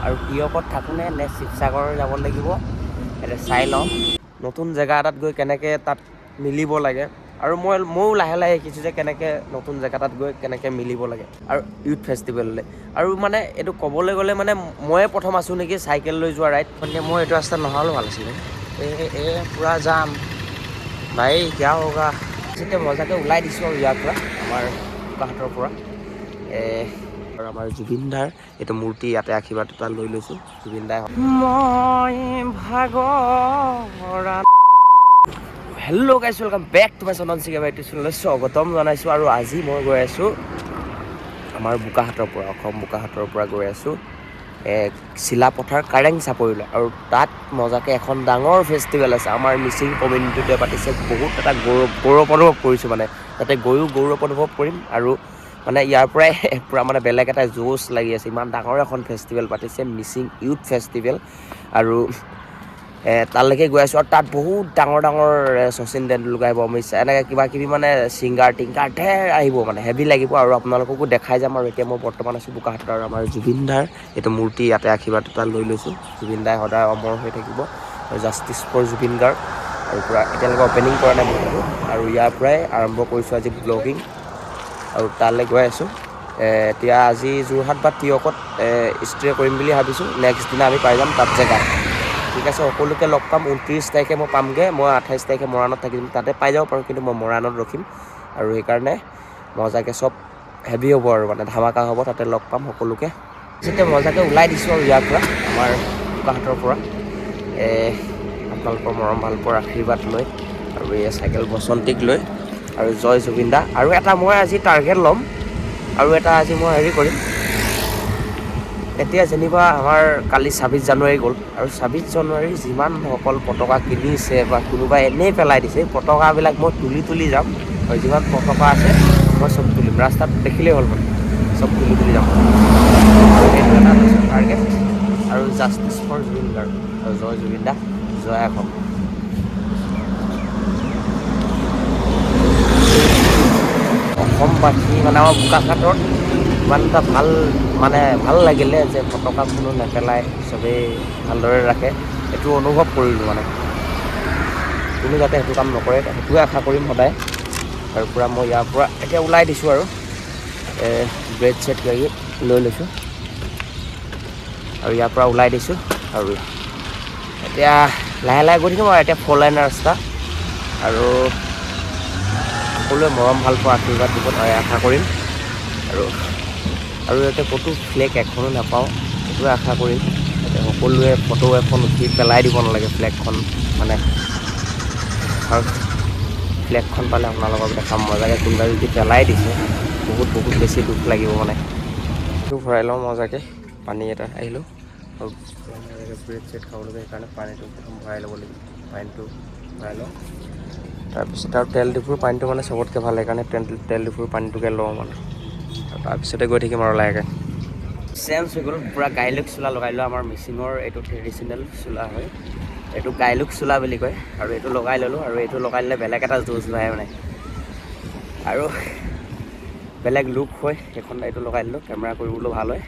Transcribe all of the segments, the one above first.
আৰু টিয়কত থাকোঁনে নে শিৱসাগৰ যাব লাগিব এতিয়া চাই লওঁ নতুন জেগা এটাত গৈ কেনেকৈ তাত মিলিব লাগে আৰু ময়ো লাহে লাহে শিকিছোঁ যে কেনেকৈ নতুন জেগা এটাত গৈ কেনেকৈ মিলিব লাগে আৰু ইউথ ফেষ্টিভেললৈ আৰু মানে এইটো ক'বলৈ গ'লে মানে ময়ে প্ৰথম আছোঁ নেকি চাইকেল লৈ যোৱা ৰাইড মানে মই এইটো ৰাস্তাত নহ'লেও ভাল আছিলে পূৰা যাম ভাই কিয়া হোগা যেতিয়া মজাকৈ ওলাই দিছোঁ আৰু ইয়াৰ পৰা আমাৰ বোকাহাটৰ পৰা আৰু আমাৰ জুবিন দাৰ এইটো মূৰ্তি ইয়াতে আশীৰ্বাদ এটা লৈ লৈছোঁ জুবিন দাই মই ভাগৰা hello' guys welcome back to my Chandan Chiga YouTube চেনেললৈ স্বাগতম জনাইছোঁ আৰু আজি মই গৈ আছোঁ আমাৰ বোকাহাটৰ পৰা অসম বোকাহাটৰ পৰা গৈ আছোঁ চিলাপথাৰ কাৰেং চাপৰিলৈ আৰু তাত মজাকৈ এখন ডাঙৰ ফেষ্টিভেল আছে আমাৰ মিচিং কমিউনিটিটোৱে পাতিছে বহুত এটা গৌৰৱ অনুভৱ কৰিছোঁ মানে তাতে গৈও গৌৰৱ অনুভৱ কৰিম আৰু মানে ইয়াৰ পৰাই পূৰা মানে বেলেগ এটা জোচ লাগি আছে ইমান ডাঙৰ এখন ফেষ্টিভেল পাতিছে মিচিং ইউথ ফেষ্টিভেল আৰু তালৈকে গৈ আছোঁ আৰু তাত বহুত ডাঙৰ শচীন তেণ্ডুলকাৰ আহিব অমিত শ্বাহ এনেকৈ কিবা কিবি মানে ছিংগাৰ টিংগাৰ ঢেৰ আহিব মানে হেভি লাগিব আৰু আপোনালোককো দেখাই যাম আৰু এতিয়া মই বৰ্তমান আছোঁ বোকাহাটত আৰু আমাৰ জুবিন দাৰ এইটো মূৰ্তি ইয়াতে আশীৰ্বাদ এটা লৈ লৈছোঁ জুবিন দাই সদায় অমৰ হৈ থাকিব আৰু জাষ্টিছ ফৰ জুবিন গাৰ্গ আৰু পূৰা এতিয়ালৈকে অপেনিং কৰা নাই মূৰ্তিটো আৰু ইয়াৰ পৰাই আৰম্ভ কৰিছোঁ আজি ব্লগিং আৰু তালৈ গৈ আছোঁ এতিয়া আজি যোৰহাট বা টিয়কত ষ্টে কৰিম বুলি ভাবিছোঁ নেক্সট দিনা আমি পাই যাম তাত জেগা ঠিক আছে সকলোকে লগ পাম 29 তাৰিখে মই পামগৈ মই 28 তাৰিখে মৰাণত থাকিম তাতে পাই যাব পাৰোঁ কিন্তু মই মৰাণত ৰখিম আৰু সেইকাৰণে মজাকৈ চব হেভি হ'ব আৰু মানে ধামাকা হ'ব তাতে লগ পাম সকলোকে যেতিয়া মজাকৈ ওলাই দিছোঁ আৰু ইয়াৰ পৰা আমাৰ বোকাহাটৰ পৰা আপোনালোকৰ মৰম ভাল পোৱাৰ আশীৰ্বাদ লৈ আৰু এই চাইকেল বসন্তীক লৈ আৰু জয় জুবিন দা আৰু এটা মই আজি টাৰ্গেট ল'ম আৰু এটা আজি মই হেৰি কৰিম এতিয়া যেনিবা আমাৰ কালি 26 জানুৱাৰী গ'ল আৰু 26 জানুৱাৰী যিমানসকল পতাকা কিনিছে বা কোনোবাই এনেই পেলাই দিছে পতাকাবিলাক মই তুলি যাম আৰু যিমান পতাকা আছে মই চব তুলিম ৰাস্তাত দেখিলেই হ'ল মানে চব তুলি যাম আৰু সেইটো এটা টাৰ্গেট আৰু জাষ্টিছ ফৰ জুবিন গাৰ্গ আৰু জয় জুবিন দা জয় আহক অসমবাসী মানে আমাৰ বোকাখাটত ইমান এটা ভাল লাগিলে যে পতাকা কোনো নেপেলাই চবেই ভালদৰে ৰাখে সেইটো অনুভৱ কৰিলোঁ মানে কোনো যাতে সেইটো কাম নকৰে সেইটোৱে আশা কৰিম সদায় আৰু পূৰা মই ইয়াৰ পৰা এতিয়া ওলাই দিছোঁ আৰু ব্ৰেড চেট লৈ লৈছোঁ আৰু ইয়াৰ পৰা ওলাই দিছোঁ আৰু এতিয়া লাহে লাহে গৈ থাকিম আৰু এতিয়া 4 লাইনৰ ৰাস্তা আৰু সকলোৱে মৰম ভাল পোৱা আশীৰ্বাদ দিব আশা কৰিম আৰু ইয়াতে ক'তো ফ্লেগ এখনো নাপাওঁ সেইটোৱে আশা কৰিম যাতে সকলোৱে ফটো এখন উঠি পেলাই দিব নালাগে ফ্লেগখন মানে আৰু ফ্লেগখন পালে আপোনালোকক দেখাম মজাকৈ কোনোবাই যদি পেলাই দিছে বহুত বেছি দুখ লাগিব মানে সেইটো ভৰাই লওঁ মজাকৈ পানী এটা আহিলোঁ আৰু ব্ৰেড চেট খাবলৈ সেইকাৰণে পানীটো প্ৰথম ভৰাই ল'ব লাগিব পানীটো ভৰাই লওঁ তাৰপিছত আৰু তেল ডিপুৰ পানীটো মানে চবতকৈ ভাল সেইকাৰণে তেল ডিপুৰ পানীটোকে লওঁ মানে আৰু তাৰপিছতে গৈ থাকিম আৰু লাহেকৈ চেঞ্জ হৈ গ'ল পূৰা গাইলুক চোলা লগাই লোৱা আমাৰ মিচিঙৰ এইটো ট্ৰেডিশ্যনেল চোলা হয় এইটো গাইলুক চোলা বুলি কয় আৰু এইটো লগাই ল'লোঁ আৰু এইটো লগাই ল'লে বেলেগ এটা জোচ হয় মানে আৰু বেলেগ লুক হয় সেইখন এইটো লগাই ল'লোঁ কেমেৰা কৰিবলৈও ভাল হয়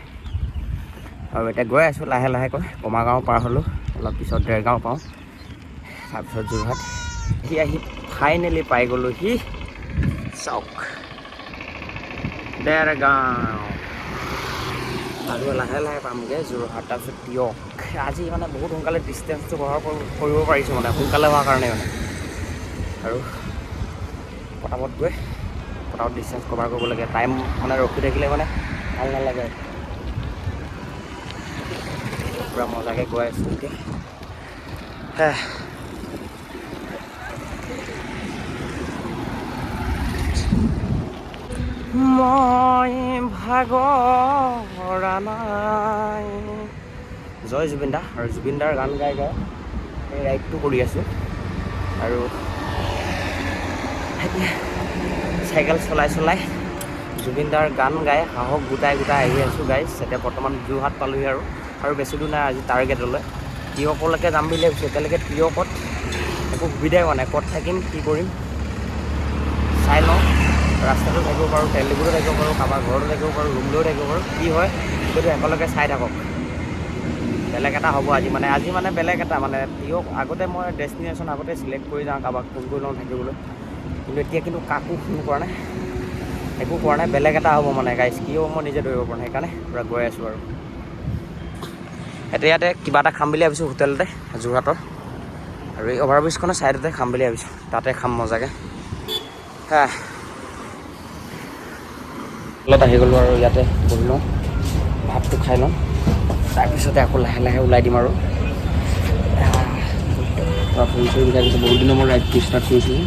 আৰু এতিয়া গৈ আছোঁ লাহে লাহেকৈ কমাৰগাঁও পাৰ হ'লোঁ অলপ পিছত দেৰগাঁও পাওঁ তাৰপিছত যোৰহাট আহি ফাইনেলি পাই গ'লোঁ চাওক দেৰগাঁও আৰু লাহে লাহে পামগৈ যোৰহাট তাৰপিছত টিয়ক আজি মানে বহুত সোনকালে ডিষ্টেঞ্চটো কভাৰ কৰিব পাৰিছোঁ মানে সোনকালে হোৱাৰ কাৰণে মানে আৰু পটাপট ডিষ্টেঞ্চ কভাৰ কৰিব লাগে টাইম মানে ৰখি থাকিলে মানে ভাল নালাগে পূৰা মজাকৈ গৈ আছোঁ এতিয়া মই ভাগৰা নাই জয় জুবিন দা আৰু জুবিন দাৰ গান গাই এই ৰাইডটো কৰি আছোঁ আৰু চাইকেল চলাই জুবিন দাৰ গান গাই সাহস গোটাই আহি আছোঁ গাইজ এতিয়া বৰ্তমান যোৰহাট পালোহি আৰু বেছি দূৰ নাই আজি টাৰ্গেটলৈ টিয়কলৈকে যাম বুলি ভাবিছোঁ এতিয়ালৈকে টিয়কত একো সুবিধাই হোৱা নাই ক'ত থাকিম কি কৰিম চাই লওঁ ৰাস্তাটো থাকিব পাৰোঁ তেল ডিপুটো থাকিব পাৰোঁ কাৰোবাৰ ঘৰতো থাকিব পাৰোঁ ৰুম লৈও থাকিব পাৰোঁ কি হয় সেইটো একেলগে চাই থাকক বেলেগ এটা হ'ব আজি মানে বেলেগ এটা মানে তিয়ক আগতে মই ডেষ্টিনেশ্যন আগতে চিলেক্ট কৰি যাওঁ কাৰোবাক ফোন কৰি লওঁ থাকিবলৈ, কিন্তু এতিয়া কিন্তু কাকো ফোন কৰা নাই, একো কৰা নাই, বেলেগ এটা হ'ব মানে গাইছ, কি হ'ব মই নিজে ধৰিব পৰা নাই, সেইকাৰণে পূৰা গৈ আছোঁ আৰু ইয়াতে কিবা এটা খাম বুলি ভাবিছোঁ হোটেলতে যোৰহাটৰ, আৰু এই অভাৰব্ৰিজখনৰ ছাইডতে খাম বুলি ভাবিছোঁ, তাতে খাম মজাকৈ। হা হোটেলত আহি গ'লোঁ আৰু ইয়াতে বহি লওঁ, ভাতটো খাই লওঁ, তাৰপিছতে আকৌ লাহে লাহে ওলাই দিম আৰু ভৰি চৰি বিষাই গৈছে, বহুত দিনৰ মই ৰাইড ষ্টাৰ্ট কৰিছিলোঁ,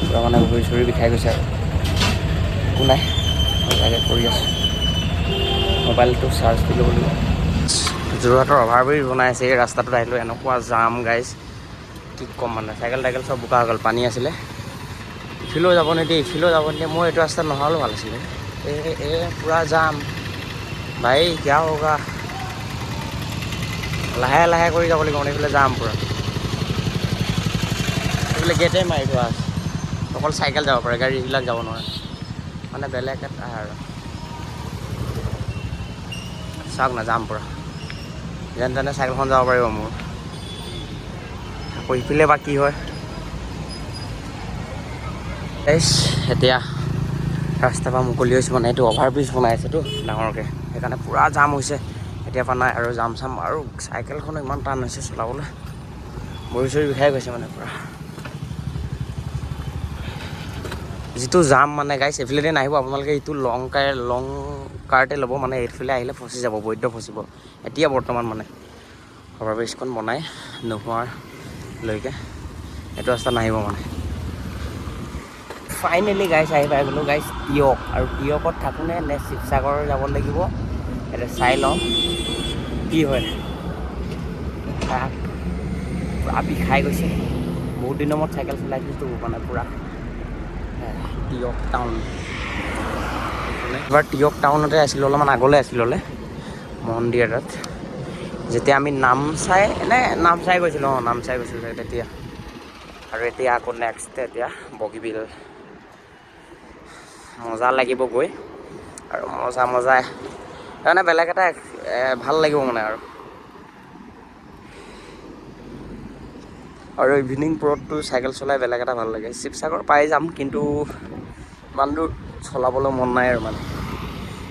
পূৰা মানে ভৰি চৰি বিষাই গৈছে আৰু একো নাই, মজাকৈ কৰি আছোঁ, মোবাইলটো চাৰ্জ দি ল'ব লাগিব। যোৰহাটৰ অভাৰব্ৰিজ বনাই আছে, এই ৰাস্তাটোত আহিলোঁ, এনেকুৱা জাম গাইজ কি ক'ম মানে, চাইকেল টাইকেল চব বোকা হৈ গ'ল, পানী আছিলে, ইফালেও যাব নিদিয়ে, মই এইটো ৰাস্তাত নহ'লেও ভাল আছিলে, পূৰা জাম ভাই, কিয়া হোগা, লাহে লাহে কৰি যাব লাগিব মানে, এইফালে যাম পূৰা, এইফালে গেটে মাৰি থোৱা আছে, অকল চাইকেল যাব পাৰে, গাড়ীবিলাক যাব নোৱাৰে, মানে বেলেগ এটা আৰু চাওক না যাম পূৰা, যেন তেনে চাইকেলখন যাব পাৰিব মোৰ, আকৌ ইফালে বা কি হয়। এতিয়া ৰাস্তাৰ পৰা মুকলি হৈছোঁ, মানে এইটো অভাৰব্ৰিজ বনাই আছেতো ডাঙৰকৈ, সেইকাৰণে পূৰা জাম হৈছে, এতিয়াৰ পৰা নাই আৰু জাম চাম, আৰু চাইকেলখনো ইমান টান হৈছে চলাবলৈ, ভৰি চৰি বিষাই গৈছে মানে পূৰা, যিটো জাম মানে গাইছ, এইফালেদি নাহিব আপোনালোকে, এইটো লং কাৰ্টে ল'ব, মানে এইফালে আহিলে ফচি যাব, বৈদ্য ফচিব এতিয়া বৰ্তমান মানে, অভাৰব্ৰিজখন বনাই নোহোৱালৈকে এইটো ৰাস্তা নাহিব মানে। ফাইনেলি গাইছ আহি পাই গ'লোঁ গাইছ তিয়ক, আৰু তিয়কত থাকোঁনে নে শিৱসাগৰ যাব লাগিব, এতিয়া চাই লওঁ কি হয়, পূৰা বিষাই গৈছে, বহুত দিনৰ মূৰত চাইকেল চলাই দিছোঁ মানে পূৰা। তিয়ক টাউন, এবাৰ তিয়ক টাউনতে আছিলোঁ, অলপমান আগলৈ আছিলোঁ মন্দিৰ এটাত, যেতিয়া আমি নামচাই গৈছিলোঁ, নামচাই গৈছিলোঁ তেতিয়া, আৰু এতিয়া আকৌ নেক্সট এতিয়া বগীবিল, মজা লাগিব গৈ, আৰু মজা মানে বেলেগ এটা ভাল লাগিব মানে, আৰু ইভিনিং পৰতটো চাইকেল চলাই বেলেগ এটা ভাল লাগে। শিৱসাগৰ পাই যাম, কিন্তু ইমান দূৰ চলাবলৈ মন নাই আৰু মানে,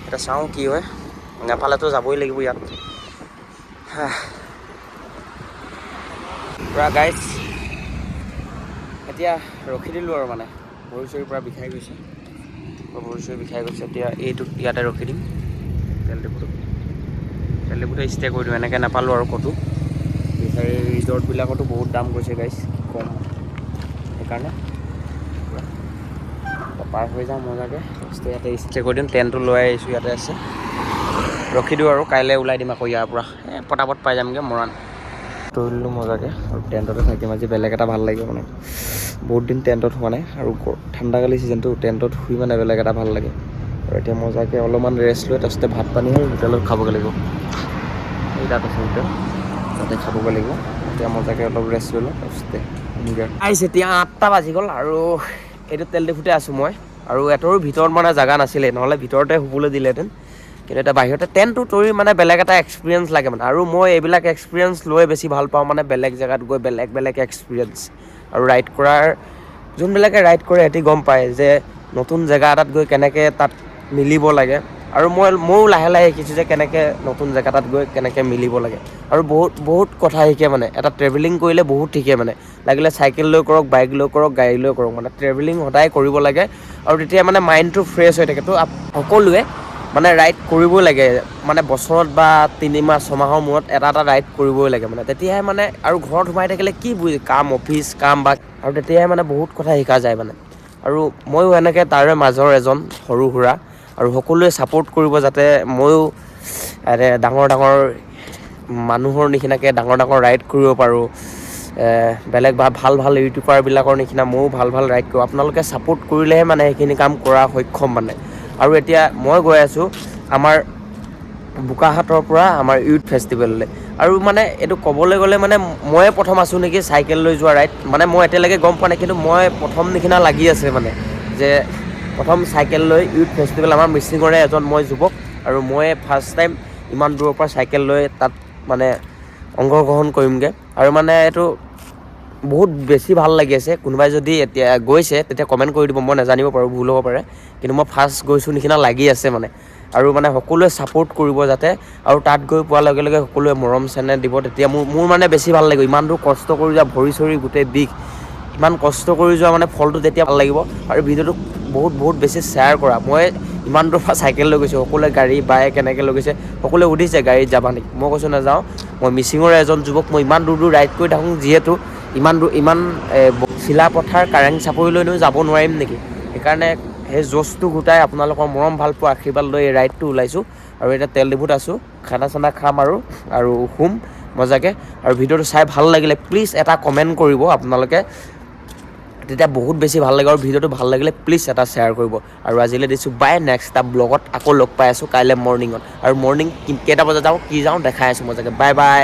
এতিয়া চাওঁ কি হয়, নেপালেতো যাবই লাগিব ইয়াত। পূৰা গাইজ এতিয়া ৰখি দিলোঁ আৰু মানে, ভৰি চৰি পূৰা বিষাই গৈছে, এতিয়া ইয়াতে ৰখি দিম, তেল ডিপুতে ষ্টে কৰি দিওঁ, এনেকৈ নাপালোঁ আৰু ক'তো, বিচাৰি ৰিজৰ্টবিলাকতো বহুত দাম গৈছে গাইজ, কম, সেইকাৰণে পাৰ হৈ যাওঁ মজাকৈ, ইয়াতে ষ্টে কৰি দিম, টেণ্টটো লৈ আহিছোঁ, ইয়াতে আছে, ৰখি দিওঁ আৰু কাইলৈ ওলাই দিম আকৌ ইয়াৰ পৰা, পটাপট পাই যামগৈ মৰাণ, তৰি দিলোঁ মজাকৈ, আৰু টেণ্টতে থাকিম আজি, বেলেগ এটা ভাল লাগিব মানে, বহুত দিন টেণ্টত হোৱা নাই, আৰু ঠাণ্ডাকালি ছিজনটো টেণ্টত শুই মানে বেলেগ এটা ভাল লাগে, আৰু এতিয়া মজাকৈ অলপমান ৰেষ্ট লৈ তাৰপিছতে ভাত পানী হোটেলত খাবগৈ লাগিব, এই তাত আছে হোটেল, তাতে খাবগৈ লাগিব, এতিয়া মজাকৈ অলপ ৰেষ্ট লৈ লওঁ, তাৰপিছতে আহিছে। এতিয়া 8টা বাজি গ'ল, আৰু এইটো তেল ডিপুতে আছোঁ মই, আৰু এটাৰো ভিতৰত মানে জেগা নাছিলে, নহ'লে ভিতৰতে শুবলৈ দিলেহেঁতেন, কিন্তু এতিয়া বাহিৰতে টেণ্টটো তৰি মানে বেলেগ এটা এক্সপিৰিয়েঞ্চ লাগে মানে, আৰু মই এইবিলাক এক্সপিৰিয়েঞ্চ লৈ বেছি ভাল পাওঁ মানে, বেলেগ জেগাত গৈ বেলেগ এক্সপিৰিয়েঞ্চ, আৰু ৰাইড কৰাৰ যোনবিলাকে ৰাইড কৰে সিহঁতি গম পায় যে নতুন জেগা এটাত গৈ কেনেকৈ তাত মিলিব লাগে, আৰু ময়ো লাহে লাহে শিকিছোঁ যে কেনেকৈ নতুন জেগা এটাত গৈ কেনেকৈ মিলিব লাগে, আৰু বহুত কথা শিকে মানে, এটা ট্ৰেভেলিং কৰিলে বহুত শিকে মানে, লাগিলে চাইকেল লৈ কৰক, বাইক লৈ কৰক, গাড়ী লৈ কৰক, মানে ট্ৰেভেলিং সদায় কৰিব লাগে, আৰু তেতিয়া মানে মাইণ্ডটো ফ্ৰেছ হৈ থাকে। তো সকলোৱে মানে ৰাইড কৰিবই লাগে, মানে বছৰত বা 3 মাহ 6 মাহৰ মূৰত এটা ৰাইড কৰিবই লাগে মানে, তেতিয়াহে মানে, আৰু ঘৰত সোমাই থাকিলে কি কাম, অফিচ কাম বা, আৰু তেতিয়াহে মানে বহুত কথা শিকা যায় মানে, আৰু ময়ো এনেকৈ তাৰে মাজৰ এজন সৰু সুৰা, আৰু সকলোৱে ছাপোৰ্ট কৰিব যাতে ময়ো ডাঙৰ মানুহৰ নিচিনাকৈ ডাঙৰ ৰাইড কৰিব পাৰোঁ, বেলেগ ভাল ইউটিউবাৰবিলাকৰ নিচিনা ময়ো ভাল ৰাইড কৰোঁ, আপোনালোকে ছাপোৰ্ট কৰিলেহে মানে সেইখিনি কাম কৰা সক্ষম মানে। আৰু এতিয়া মই গৈ আছোঁ আমাৰ বোকাহাটৰ পৰা আমাৰ ইউথ ফেষ্টিভেললৈ, আৰু মানে এইটো ক'বলৈ গ'লে মানে ময়ে প্ৰথম আছোঁ নেকি চাইকেল লৈ যোৱা ৰাইড, মানে মই এতিয়ালৈকে গম পোৱা নাই, কিন্তু মই প্ৰথম নিচিনা লাগি আছে মানে, যে প্ৰথম চাইকেল লৈ ইউথ ফেষ্টিভেল, আমাৰ মিচিঙৰে এজন মই যুৱক, আৰু মই ফাৰ্ষ্ট টাইম ইমান দূৰৰ পৰা চাইকেল লৈ তাত মানে অংশগ্ৰহণ কৰিমগৈ আৰু মানে এইটো বহুত বেছি ভাল লাগি আছে। কোনোবাই যদি এতিয়া গৈছে তেতিয়া কমেণ্ট কৰি দিব, মই নাজানিব পাৰোঁ, ভুল হ'ব পাৰে, কিন্তু মই ফাৰ্ষ্ট গৈছোঁ নিচিনা লাগি আছে মানে। আৰু মানে সকলোৱে ছাপোৰ্ট কৰিব যাতে, আৰু তাত গৈ পোৱাৰ লগে লগে সকলোৱে মৰম চেনেহ দিব, তেতিয়া মোৰ মানে বেছি ভাল লাগিব। ইমান দূৰ কষ্ট কৰি যোৱা, ভৰি চৰি গোটেই বিষ, ইমান কষ্ট কৰি যোৱা মানে ফলটো তেতিয়া ভাল লাগিব। আৰু ভিডিঅ'টো বহুত বেছি শ্বেয়াৰ কৰা। মই ইমান দূৰৰ পৰা চাইকেল লৈ গৈছোঁ, সকলোৱে গাড়ী বাইক এনেকৈ লৈ গৈছে, সকলোৱে সুধিছে গাড়ীত যাবা নেকি, মই কৈছোঁ নাযাওঁ, মই মিচিঙৰে এজন যুৱক, মই ইমান দূৰ ৰাইড কৰি থাকোঁ, যিহেতু ইমান চিলাপথাৰ কাৰেং চাপৰিলৈনো যাব নোৱাৰিম নেকি, সেইকাৰণে সেই জ'চটো গোটাই আপোনালোকৰ মৰম ভাল পোৱা আশীৰ্বাদ লৈ এই ৰাইডটো ওলাইছোঁ। আৰু এতিয়া তেল ডিপুত আছোঁ, খানা চানা খাম আৰু শুম মজাকৈ। আৰু ভিডিঅ'টো চাই ভাল লাগিলে প্লিজ এটা কমেণ্ট কৰিব আপোনালোকে, তেতিয়া বহুত বেছি ভাল লাগে। আৰু ভিডিঅ'টো ভাল লাগিলে প্লিজ এটা শ্বেয়াৰ কৰিব। আৰু আজিলৈ দিছোঁ বাই, নেক্সট এটা ব্লগত আকৌ লগ পাই আছোঁ কাইলৈ মৰ্ণিঙত। আৰু মৰ্ণিং কেইটা বজাত যাওঁ কি যাওঁ দেখাই আছোঁ মজাকৈ। Bye bye.